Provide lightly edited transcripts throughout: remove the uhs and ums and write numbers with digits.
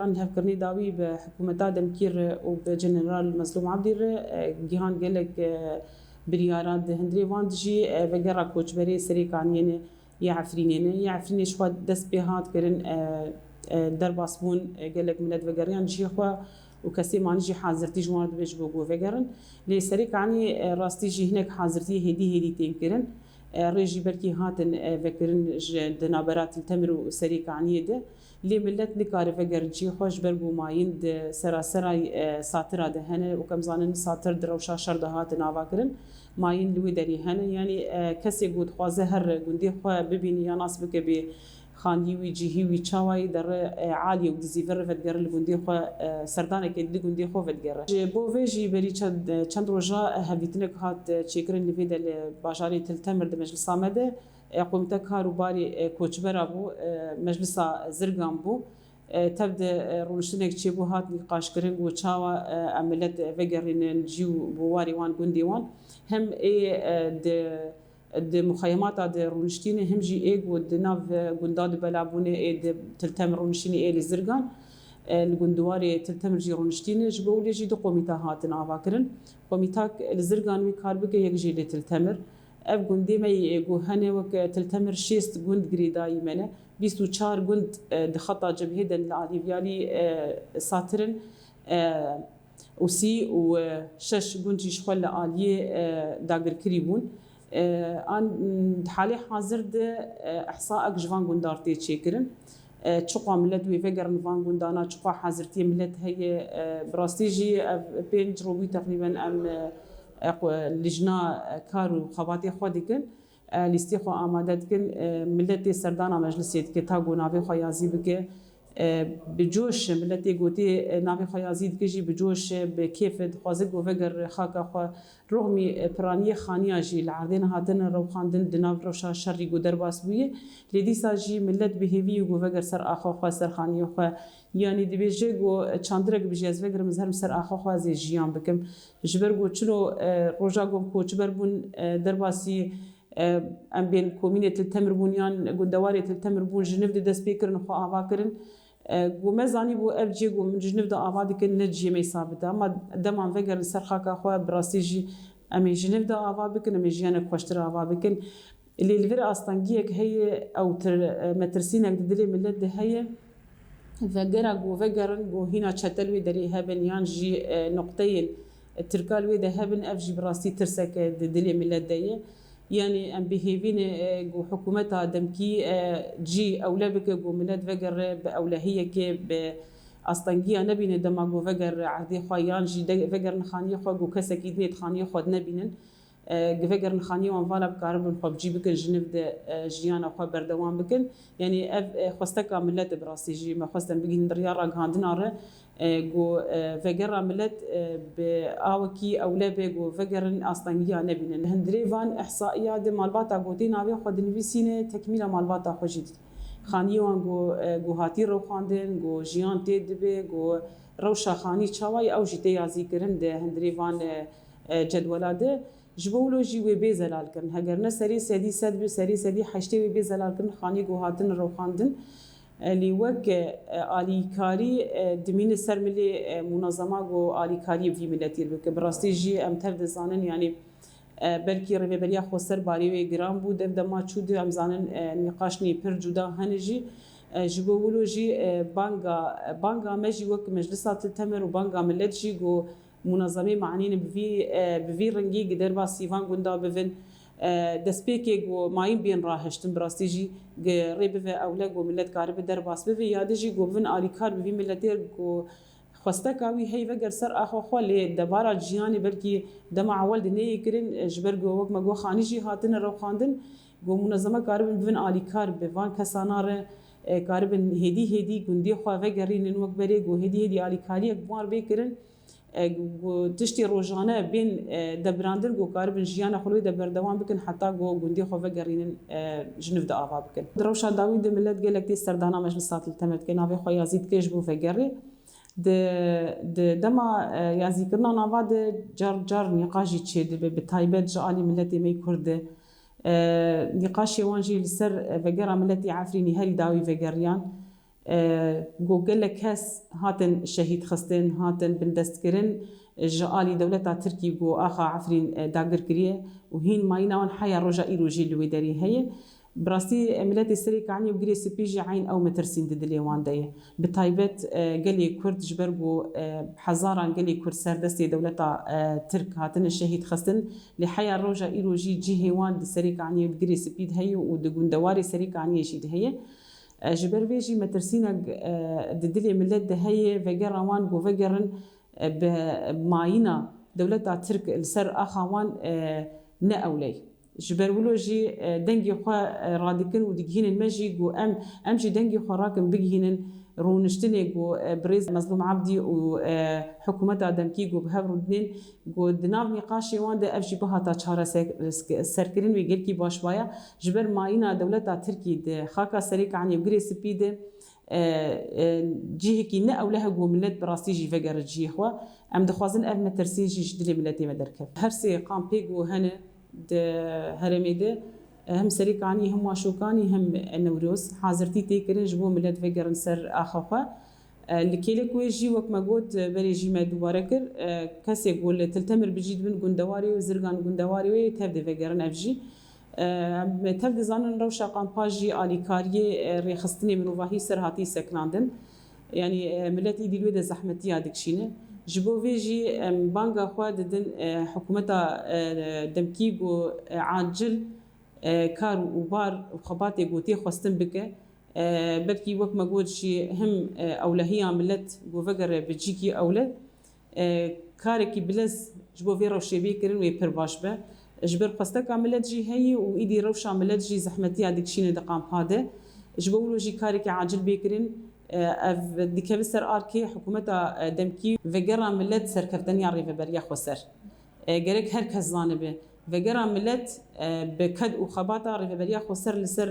عن هفكرني داوي بحكومة دمكير وبجنرال مظلوم عبدير جيهان قالك بريارات هندري واندجي وقرا كوتش بري سريك عنين يعفرينين شو دس بهات كرن درباسبون قالك ملاد وقريان جي خوا وكسي ما نجي حاضرتي جوان بيج بوجو وقرن لي سريك عني راستي جي هناك حاضرتي هدي تيمكرن ريجي بركي هاتن فكرن دنابرات التمر وسريك عني ده لي ملت نكار فقر جي خوش برگو ماين د سراسرای ساتر ده هنه وكم زانن ساتر دروشا شر ده هات ناواکرن ماين لوي دري هنه يعني كسي گود خوازه هر گوندي خو ببين يا ناس بك بي خاني وي جي وي چاوي در عالي ودزي فر فدگر لگوندي خو سردانه کې د گوندي خو فدگر بو ويجي بري چند روجا هبيتنك هات چيكرن لي دل باجاري تلتمر د مجلس آمده قومتا كاروباري كوچبر ابو مجلس زرگان بو تبدا رونشتنك تشيبو هات نقاش كرين و چاوا عملت وگرين جيو بواري وان گوندي وان هم د مخيمات د رونشتين هم جي ايغ و د ناف گونداد بلابونه اي د تلتم رونشتين اي لزرگان الگوندواري تلتم جي رونشتين جبو لي جي دو قومتا هات نافاكرن قومتا الزرگان وي كاربك يك جي لتلتمر اف گوندی می گوهنه وک تلتمر شیست گوند گریدای منه 24 گوند دخطا جبهه دن العاليفيالي ساترن وسي وشش گوند يشخل عاليه داگر كريبون ان حالي حاضر ده احصاء جوان گوندارتي چيكرن چقا ملت وی فگرن وان گوندانا چقا حاضرتي ملت هي براستيجي بين روبي تقريبا ام لجنا كارو خباتي خودكن لستيخو آمادتكن ملتي سردانا مجلسيت كتاغو نافي خيازي بك بجوش ملتي قوتي نافي خيازي دكجي بجوش بكيف خوازق وفقر خاكا خو رغمي برانية خانية جي العردين هاتن روخاندن دناف روشا شري قدر باسبوية لديسا جي ملت بهيوي وفقر سر آخو خو سر خانية خو يعني دبيجي قو چاندرق بجيز فقر مزهر سر آخو خو زي جيان بكم جبر قو چلو روجا قو كو جبر بون درباسي ام بين كومينة التمر بونيان قندواري التمر بون جنف دي دس بيكرن خو آواكرن قو مزاني بو اف جي قو من جنف دا آوادي كن نجي مي ثابته اما دمان فقر سرخاكا خو براسي جي امي جنف دا آواد بكن امي جيانا كوشتر آواد بكن اللي الفرق أصلاً هي أو مترسينك دلي ملت ده هي فقرا قو فقرن قو هنا تشتلوي دري هبن يان جي نقطين التركالوي ده هبن أفجي براسي ترسك دلي ملت ده يعني ام بيهيفين جو حكومتها دمكي جي اولا بك جو ملاد فقر باولهيه كي باستنجيه نبين دما جو فقر عهدي خويان جي فقر نخانيه خو جو كسكيد نيت خانيه خود نبينن فقر نخانيه وان فالا بكاربن خو بجي بك جنب د جيانا خو بردوان بكن يعني خوستك ملات براسي جي ما خوستن بيجي دريارا غاندنار جو فقر ملت باوكي اولا بيجو فقرن استنجيه نبينن هندريفان احصائيات مالباتا غوتين ابي خود نفسينه تكميله مالباتا خوجيد خانيه وان جو هاتي رو خاندن جو جيان تدبي جو روشا خاني چاوي او جتي يازي كرن ده هندريفان جدولاده جبولو جي وي بيزلال كرن هجرنا سري سدي سد بسري سدي حشتي وي بيزلال كرن خاني جو هاتن رو خاندن اللي وك آليكاري دمين السرملي منظمة جو آليكاري في ملتير بك براستي جي ام تفد زانن يعني بلكي ريبريا خوسر باري وي جرام بود دما چود ام زانن نقاشني پر جدا هنجي جبولو جي بانغا مجي وك مجلسات التمر وبانغا ملت جي جو منظمه معنين بفي رنجي قدر باسيفان غوندا بفن دسبيكي جو ماين بين راهشتن براستيجي ريبه اولاد جو ملت كارب درباس بفي يادجي جو فن اليكار بفي ملتير جو خستكاوي هي فقر سر اخو خولي دبارا جياني بلكي دمع ولد ني كرين جبر جو وك ما جو خانيجي هاتن رو خاندن جو منظمه كارب بفن اليكار بفان كسانار كارب هدي گوندي خو فقرين وك بري جو هدي اليكاري اكبر بكرن تشتي روجانه بين دبراندن جو كاربن جيانا خلوي دبردوان بكن حتى جو گوندي خو فقرين جنف دا افا بكن دروشا داوود ملت قالك تي سردانا مجلسات التمت كنا في خو يزيد كيش بو فقري د دما يازي كنا نافاد جار نقاشي تشد بتايبت جالي ملتي مي كرد نقاشي وانجي لسر فقرا ملتي عفريني هري داوي فقريان گوگل کس هاتن شهید خستن هاتن بندست کرن جالی دولتا ترکی گو آخا عفرین داگر کریه و هین ماینا آن حیا رجا ایروجی لوی داری هی براستی ملت سری کانی و گری سپیجی عین او مترسین دلی وانده بتایبت گلی کرد جبرگو هزاران گلی کرد سردستی دولتا ترک هاتن شهید خستن لحیا رجا ایروجی جی هوان سری کانی و گری سپید هی و دگوندواری سری کانی شید هی جبر ویجی مترسینا دلی ملت ده هی وگر روان گو وگرن بماينا دولتا ترك السر اخوان ناولي جبرولوجي دنجي خو راديكن ودجين المجي جو ام جي دنجي خو راكم بجهن رونشتني جو بريز مظلوم عبدي وحكومتها دمكي جو بهبرو دنين جو دناف نقاشي وان ده افجي بها تا چهار سركرين ويجل كي باش بايا جبر ماينا دولتا تركي ده خاكا سريك عن يبغري سبيده جيه كي ناولها جو ملت براسي جي فجر جي خو ام دخوازن اف مترسي جي جدلي ملتي مدركب هرسي قام بيجو هنا ده هرميده هم سريكاني هم واشوكاني هم نوروز حاضرتي تيكرن جبو ملت فجر نسر اخوخه اللي كيلك ويجي وك ما قلت بري جي ما دوباره كر كاسي يقول تلتمر بجيد من جندواري وزرقان جندواري وتبدا فجرن افجي تبدي زانن روشا قامباجي آلیکاری ریخستنی منوواهی سر هاتی سکناندن يعني ملت ایدی لوده زحمتی هادکشینه جبو ویجی بانگا خواه ددن حکومتا دمکی و عاجل کار و بار و خباتی گوتی خواستن بکه بلکی وقت ما قول شي هم أولهية ملت جو فجر بتجيكي أولاد كاركي بلز جبو في روشي بيكرن ويبر باش به جبر قصتك عملت جي هي وإيدي روش عملت جي زحمتي هذيك شيء دقام هذا جبوا له جي كاركي عاجل بيكرن ديك بسر آركي حكومتها دمكي فجر عملت سر كفتني عريفة بريا خسر جرك هركز زانبه فجر عملت بكد وخباطة عريفة بريا خسر لسر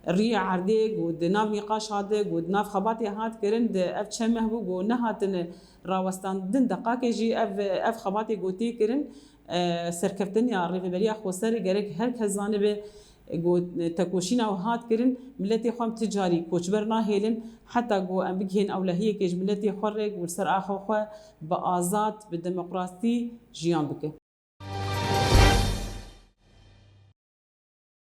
الريع عرديق ودناف نقاش هذا ودناف خباطي هاد كرن اف شمه بو نهاتن راوستان دن دقاق جي اف خباطي قوتي كرن سركفتني عريفة بريا خسر جرك هركز زانبه جو تكوشينا وهات كرن ملتي خوام تجاري كوشبرنا هيلن حتى جو ام بجهن اولهيه كيج ملتي خرج والسر اخو خو بآزاد بالديمقراطي جيان بك